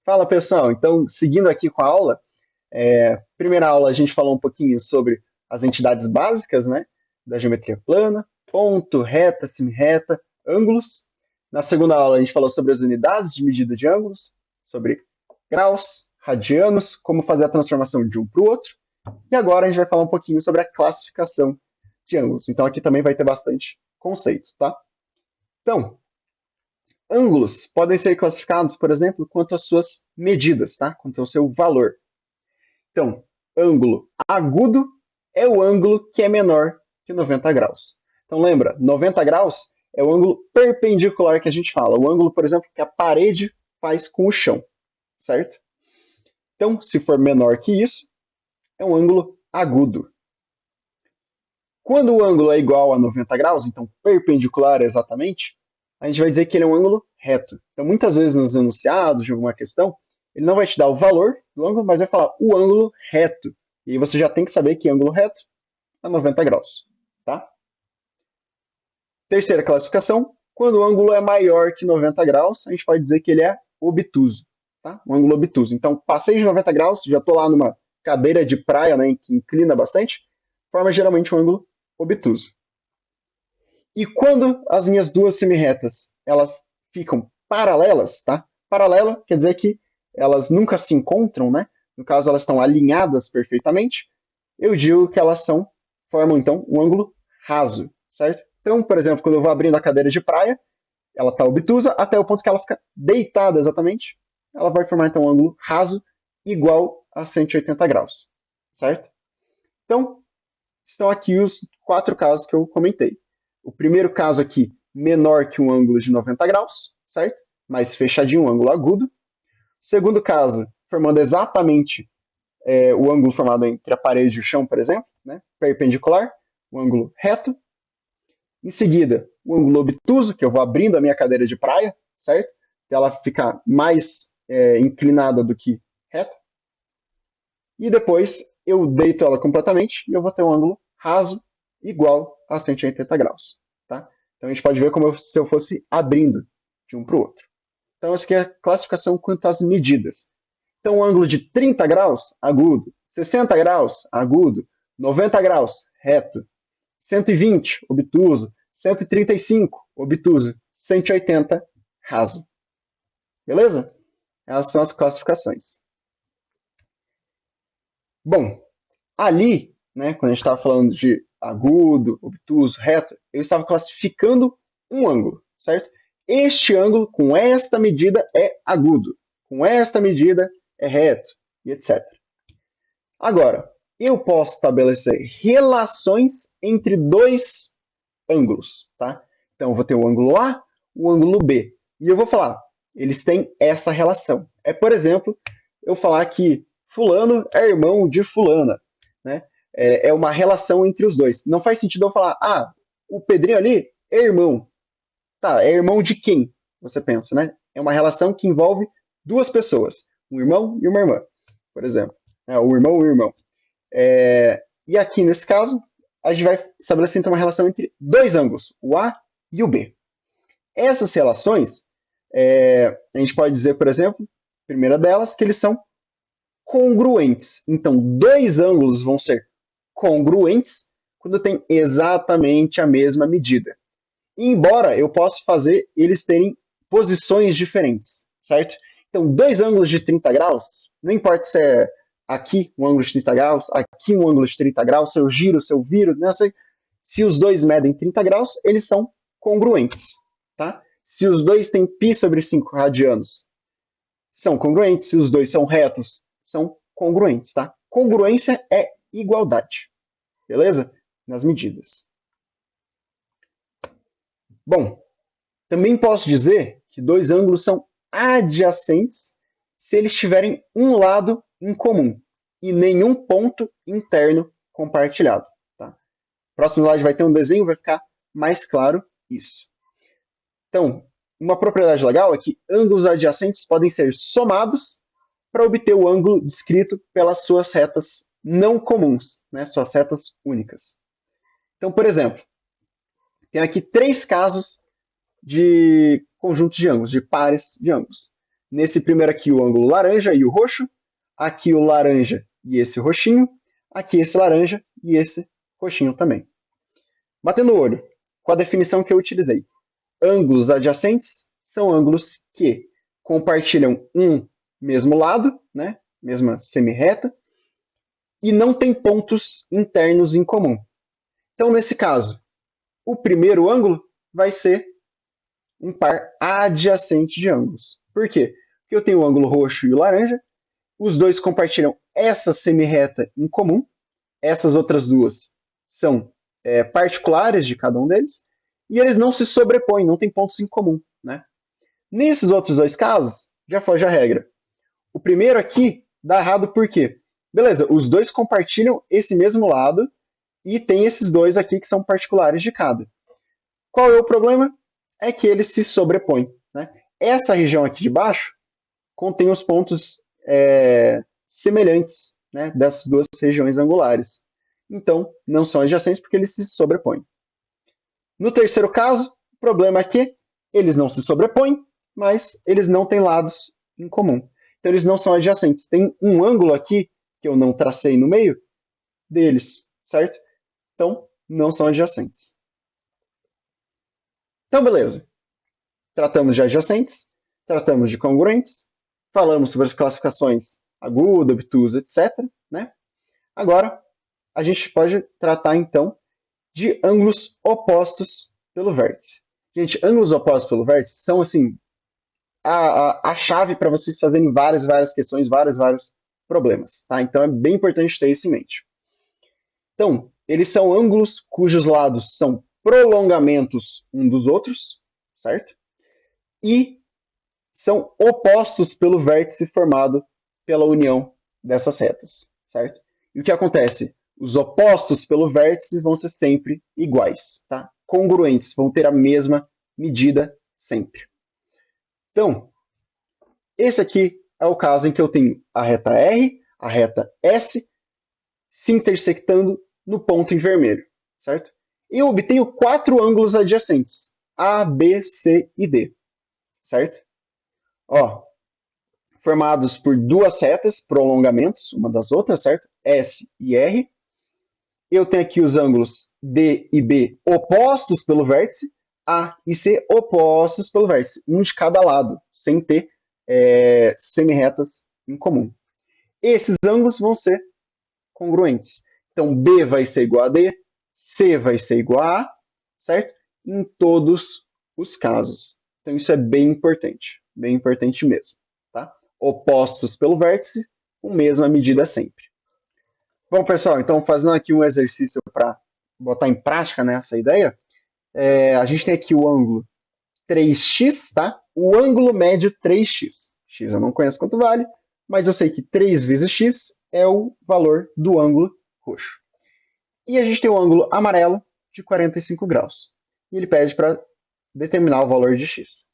Fala pessoal, então seguindo aqui com a aula, primeira aula a gente falou um pouquinho sobre as entidades básicas, né, da geometria plana, ponto, reta, semirreta, ângulos. Na segunda aula a gente falou sobre as unidades de medida de ângulos, sobre graus, radianos, como fazer a transformação de um para o outro. E agora a gente vai falar um pouquinho sobre a classificação de ângulos. Então aqui também vai ter bastante conceito, tá? Então, ângulos podem ser classificados, por exemplo, quanto às suas medidas, tá? Quanto ao seu valor. Então, ângulo agudo é o ângulo que é menor que 90 graus. Então, lembra, 90 graus é o ângulo perpendicular que a gente fala. O ângulo, por exemplo, que a parede faz com o chão, certo? Então, se for menor que isso, é um ângulo agudo. Quando o ângulo é igual a 90 graus, então perpendicular exatamente, a gente vai dizer que ele é um ângulo reto. Então, muitas vezes nos enunciados de alguma questão, ele não vai te dar o valor do ângulo, mas vai falar o ângulo reto. E aí você já tem que saber que ângulo reto é 90 graus. Tá? Terceira classificação, quando o ângulo é maior que 90 graus, a gente pode dizer que ele é obtuso. Tá? Um ângulo obtuso. Então, passei de 90 graus, já estou lá numa cadeira de praia, né, que inclina bastante, forma geralmente um ângulo obtuso. E quando as minhas duas semirretas elas ficam paralelas, tá? Paralela quer dizer que elas nunca se encontram, né? No caso, elas estão alinhadas perfeitamente. Eu digo que elas formam então um ângulo raso, certo? Então, por exemplo, quando eu vou abrindo a cadeira de praia, ela está obtusa até o ponto que ela fica deitada exatamente. Ela vai formar então um ângulo raso igual a 180 graus, certo? Então, estão aqui os quatro casos que eu comentei. O primeiro caso aqui, menor que um ângulo de 90 graus, certo? Mais fechadinho, um ângulo agudo. Segundo caso, formando exatamente o ângulo formado entre a parede e o chão, por exemplo, né? Perpendicular, um ângulo reto. Em seguida, o ângulo obtuso, que eu vou abrindo a minha cadeira de praia, certo? Até ela ficar mais inclinada do que reta. E depois eu deito ela completamente e eu vou ter um ângulo raso igual a 180 graus. Tá? Então a gente pode ver como se eu fosse abrindo de um para o outro. Então essa aqui é a classificação quanto às medidas. Então um ângulo de 30 graus, agudo, 60 graus, agudo, 90 graus, reto, 120, obtuso, 135, obtuso, 180, raso. Beleza? Essas são as classificações. Bom, ali, né, quando a gente estava falando de agudo, obtuso, reto, eu estava classificando um ângulo, certo? Este ângulo, com esta medida, é agudo. Com esta medida, é reto, e etc. Agora, eu posso estabelecer relações entre dois ângulos, tá? Então, eu vou ter o ângulo A, o ângulo B. E eu vou falar, eles têm essa relação. É, por exemplo, eu falar que fulano é irmão de fulana, né? É uma relação entre os dois. Não faz sentido eu falar, o Pedrinho ali é irmão. Tá, é irmão de quem? Você pensa, né? É uma relação que envolve duas pessoas, um irmão e uma irmã, por exemplo. O irmão e o irmão. E aqui, nesse caso, a gente vai estabelecer então uma relação entre dois ângulos, o A e o B. Essas relações, a gente pode dizer, por exemplo, a primeira delas, que eles são congruentes. Então, dois ângulos vão ser congruentes quando tem exatamente a mesma medida. Embora eu possa fazer eles terem posições diferentes, certo? Então, dois ângulos de 30 graus, não importa se é aqui um ângulo de 30 graus, aqui um ângulo de 30 graus, se eu giro, se eu viro, né? Se os dois medem 30 graus, eles são congruentes, tá? Se os dois têm π sobre 5 radianos, são congruentes. Se os dois são retos, são congruentes, tá? Congruência é igualdade, beleza? Nas medidas. Bom, também posso dizer que dois ângulos são adjacentes se eles tiverem um lado em comum e nenhum ponto interno compartilhado. Tá? Próximo slide vai ter um desenho, vai ficar mais claro isso. Então, uma propriedade legal é que ângulos adjacentes podem ser somados para obter o ângulo descrito pelas suas retas não comuns, né? Suas retas únicas. Então, por exemplo, tem aqui três casos de conjuntos de ângulos, de pares de ângulos. Nesse primeiro aqui, o ângulo laranja e o roxo. Aqui o laranja e esse roxinho. Aqui esse laranja e esse roxinho também. Batendo o olho com a definição que eu utilizei. Ângulos adjacentes são ângulos que compartilham um mesmo lado, né? Mesma semirreta, e não tem pontos internos em comum. Então, nesse caso, o primeiro ângulo vai ser um par adjacente de ângulos. Por quê? Porque eu tenho o ângulo roxo e o laranja, os dois compartilham essa semirreta em comum, essas outras duas são particulares de cada um deles, e eles não se sobrepõem, não tem pontos em comum. Né? Nesses outros dois casos, já foge a regra. O primeiro aqui dá errado por quê? Beleza, os dois compartilham esse mesmo lado e tem esses dois aqui que são particulares de cada. Qual é o problema? É que eles se sobrepõem. Né? Essa região aqui de baixo contém os pontos semelhantes, né, dessas duas regiões angulares. Então, não são adjacentes porque eles se sobrepõem. No terceiro caso, o problema é que eles não se sobrepõem, mas eles não têm lados em comum. Então, eles não são adjacentes. Tem um ângulo aqui, que eu não tracei no meio, deles, certo? Então, não são adjacentes. Então, beleza. Tratamos de adjacentes, tratamos de congruentes, falamos sobre as classificações aguda, obtusa, etc. Né? Agora, a gente pode tratar, então, de ângulos opostos pelo vértice. Gente, ângulos opostos pelo vértice são, assim, a chave para vocês fazerem várias questões, vários problemas. Tá? Então, é bem importante ter isso em mente. Então, eles são ângulos cujos lados são prolongamentos um dos outros, certo? E são opostos pelo vértice formado pela união dessas retas, certo? E o que acontece? Os opostos pelo vértice vão ser sempre iguais, tá? Congruentes, vão ter a mesma medida sempre. Então, esse aqui é o caso em que eu tenho a reta R, a reta S, se intersectando no ponto em vermelho, certo? Eu obtenho 4 ângulos adjacentes, A, B, C e D, certo? Ó, formados por duas retas, prolongamentos, uma das outras, certo? S e R. Eu tenho aqui os ângulos D e B opostos pelo vértice, A e C opostos pelo vértice, um de cada lado, sem ter semirretas em comum. Esses ângulos vão ser congruentes. Então, B vai ser igual a D, C vai ser igual a A, certo? Em todos os casos. Então, isso é bem importante mesmo. Tá? Opostos pelo vértice, com mesma medida sempre. Bom, pessoal, então fazendo aqui um exercício para botar em prática nessa ideia, a gente tem aqui o ângulo 3x, tá? O ângulo médio 3x. X eu não conheço quanto vale, mas eu sei que 3 vezes x é o valor do ângulo roxo. E a gente tem o ângulo amarelo de 45 graus. E ele pede para determinar o valor de x.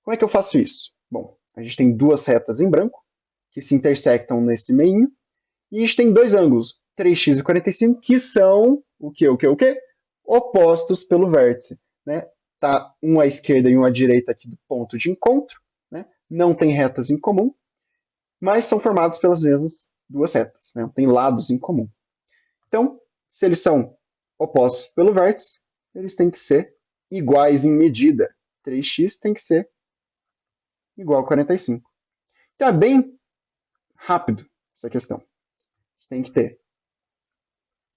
Como é que eu faço isso? Bom, a gente tem duas retas em branco, que se intersectam nesse meio, e a gente tem dois ângulos, 3x e 45, que são o quê? Opostos pelo vértice. Né? Tá um à esquerda e um à direita aqui do ponto de encontro, né? Não tem retas em comum, mas são formados pelas mesmas duas retas, né? Tem lados em comum. Então, se eles são opostos pelo vértice, eles têm que ser iguais em medida. 3x tem que ser igual a 45. Então, é bem rápido essa questão. Tem que ter.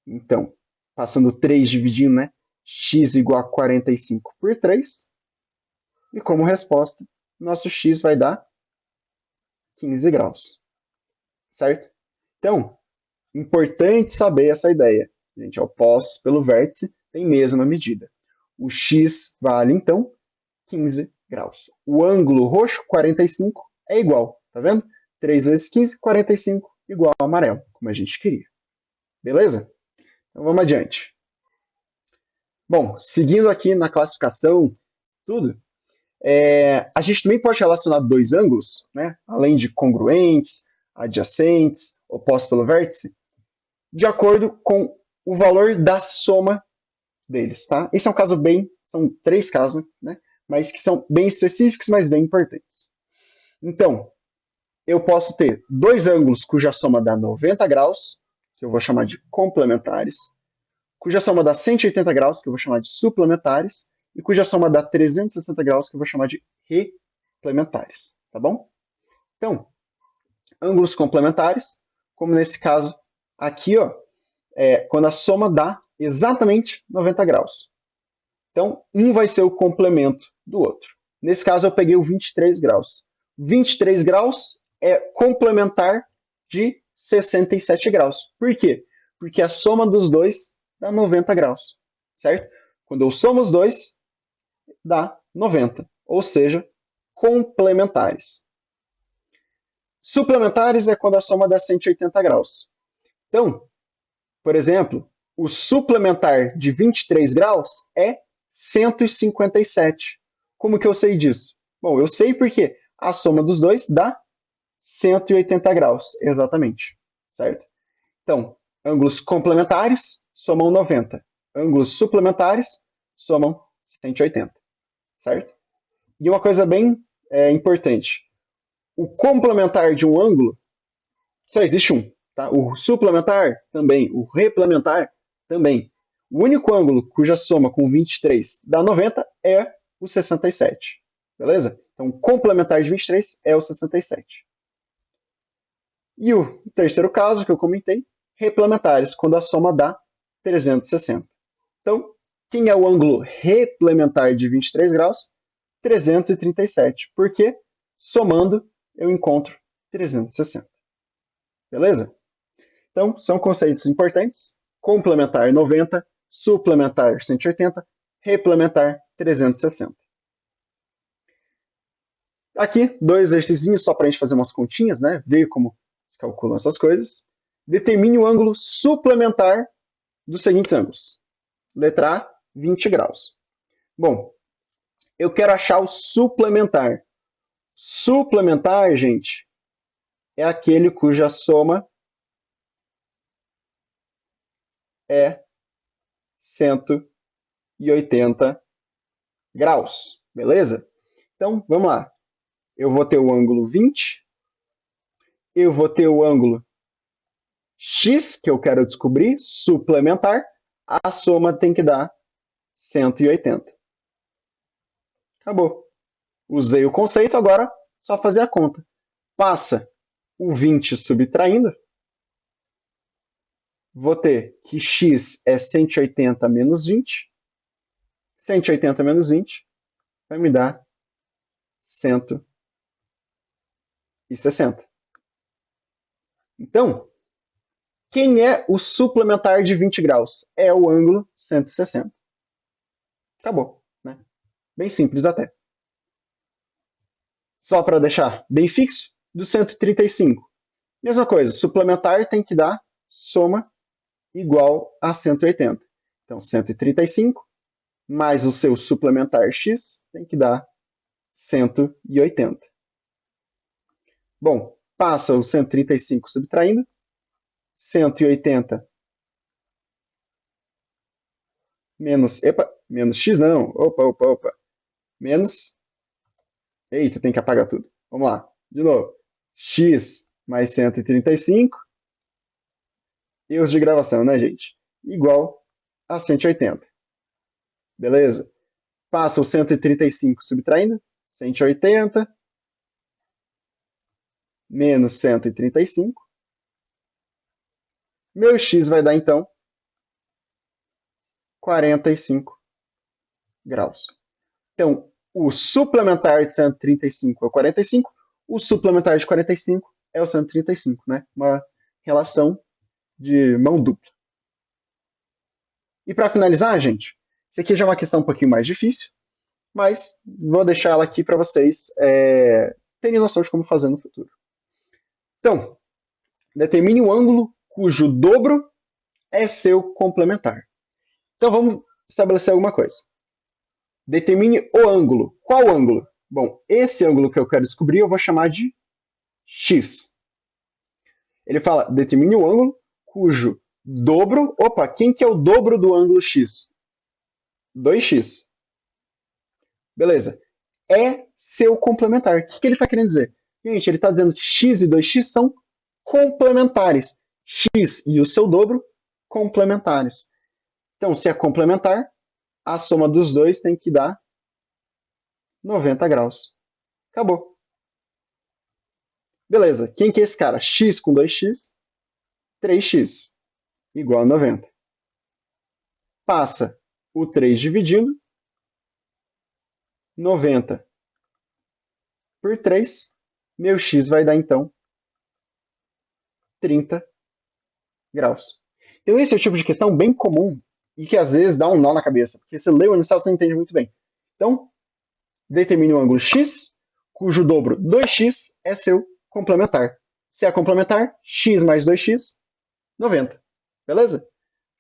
Então, passando 3 dividindo, né? X igual a 45 por 3. E como resposta, nosso x vai dar 15 graus. Certo? Então, importante saber essa ideia. Gente, opostos pelo vértice tem mesma medida. O x vale, então, 15 graus. O ângulo roxo, 45, é igual. Tá vendo? 3 vezes 15, 45, igual ao amarelo, como a gente queria. Beleza? Então, vamos adiante. Bom, seguindo aqui na classificação, tudo, a gente também pode relacionar dois ângulos, né? Além de congruentes, adjacentes, opostos pelo vértice, de acordo com o valor da soma deles, tá? Esse é um caso são 3 casos, né? Mas que são bem específicos, mas bem importantes. Então, eu posso ter dois ângulos cuja soma dá 90 graus, que eu vou chamar de complementares, cuja soma dá 180 graus, que eu vou chamar de suplementares, e cuja soma dá 360 graus, que eu vou chamar de replementares, tá bom? Então, ângulos complementares, como nesse caso aqui, ó, quando a soma dá exatamente 90 graus. Então, um vai ser o complemento do outro. Nesse caso, eu peguei o 23 graus. 23 graus é complementar de 67 graus. Por quê? Porque a soma dos dois dá 90 graus, certo? Quando eu somo os dois, dá 90, ou seja, complementares. Suplementares é quando a soma dá 180 graus. Então, por exemplo, o suplementar de 23 graus é 157. Como que eu sei disso? Bom, eu sei porque a soma dos dois dá 180 graus, exatamente, certo? Então, ângulos complementares somam 90. Ângulos suplementares somam 180, certo? E uma coisa bem importante, o complementar de um ângulo só existe um. Tá? O suplementar também, o replementar também. O único ângulo cuja soma com 23 dá 90 é o 67. Beleza? Então, o complementar de 23 é o 67. E o terceiro caso que eu comentei, replementares, quando a soma dá 360. Então, quem é o ângulo replementar de 23 graus? 337. Porque, somando, eu encontro 360. Beleza? Então, são conceitos importantes. Complementar 90, suplementar 180, replementar 360. Aqui, dois exercícios só para a gente fazer umas continhas, né? Ver como se calculam essas coisas. Determine o ângulo suplementar dos seguintes ângulos. Letra A, 20 graus. Bom, eu quero achar o suplementar. Suplementar, gente, é aquele cuja soma é 180 graus. Beleza? Então, vamos lá. Eu vou ter o ângulo 20, eu vou ter o ângulo x, que eu quero descobrir, suplementar, a soma tem que dar 180. Acabou. Usei o conceito, agora só fazer a conta. Passa o 20 subtraindo, vou ter que x é 180 menos 20, 180 menos 20 vai me dar 160. Então, quem é o suplementar de 20 graus? É o ângulo 160. Acabou, né? Bem simples até. Só para deixar bem fixo, do 135. Mesma coisa, suplementar tem que dar soma igual a 180. Então, 135 mais o seu suplementar x tem que dar 180. Bom, passa o 135 subtraindo, 180 menos, menos x não, opa, menos, eita, tem que apagar tudo. Vamos lá, de novo, x mais 135, erros de gravação, né, gente? Igual a 180. Beleza? Passa o 135 subtraindo, 180 menos 135. Meu x vai dar, então, 45 graus. Então, o suplementar de 135 é o 45, o suplementar de 45 é o 135, né? Uma relação de mão dupla. E para finalizar, gente, isso aqui já é uma questão um pouquinho mais difícil, mas vou deixar ela aqui para vocês terem noção de como fazer no futuro. Então, determine o ângulo cujo dobro é seu complementar. Então, vamos estabelecer alguma coisa. Determine o ângulo. Qual ângulo? Bom, esse ângulo que eu quero descobrir eu vou chamar de x. Ele fala, determine o ângulo cujo dobro... Opa, quem que é o dobro do ângulo x? 2x. Beleza. É seu complementar. O que ele está querendo dizer? Gente, ele está dizendo que x e 2x são complementares. X e o seu dobro, complementares. Então, se é complementar, a soma dos dois tem que dar 90 graus. Acabou. Beleza, quem que é esse cara? X com 2x, 3x, igual a 90. Passa o 3 dividindo, 90 por 3, meu x vai dar, então, 30 graus. Então, esse é o tipo de questão bem comum e que, às vezes, dá um nó na cabeça, porque você lê o enunciado e não entende muito bem. Então, determine o ângulo x, cujo dobro 2x é seu complementar. Se é complementar, x mais 2x, 90. Beleza?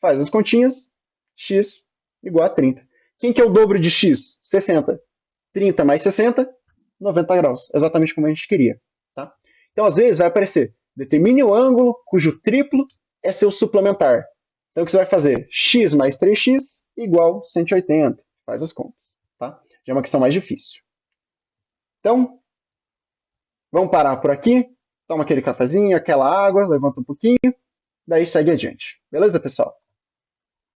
Faz as continhas, x igual a 30. Quem que é o dobro de x? 60. 30 mais 60, 90 graus. Exatamente como a gente queria. Tá? Então, às vezes, vai aparecer, determine o ângulo cujo triplo é seu suplementar. Então, o que você vai fazer? X mais 3x igual 180. Faz as contas. Tá? Já é uma questão mais difícil. Então, vamos parar por aqui. Toma aquele cafezinho, aquela água, levanta um pouquinho, daí segue adiante. Beleza, pessoal?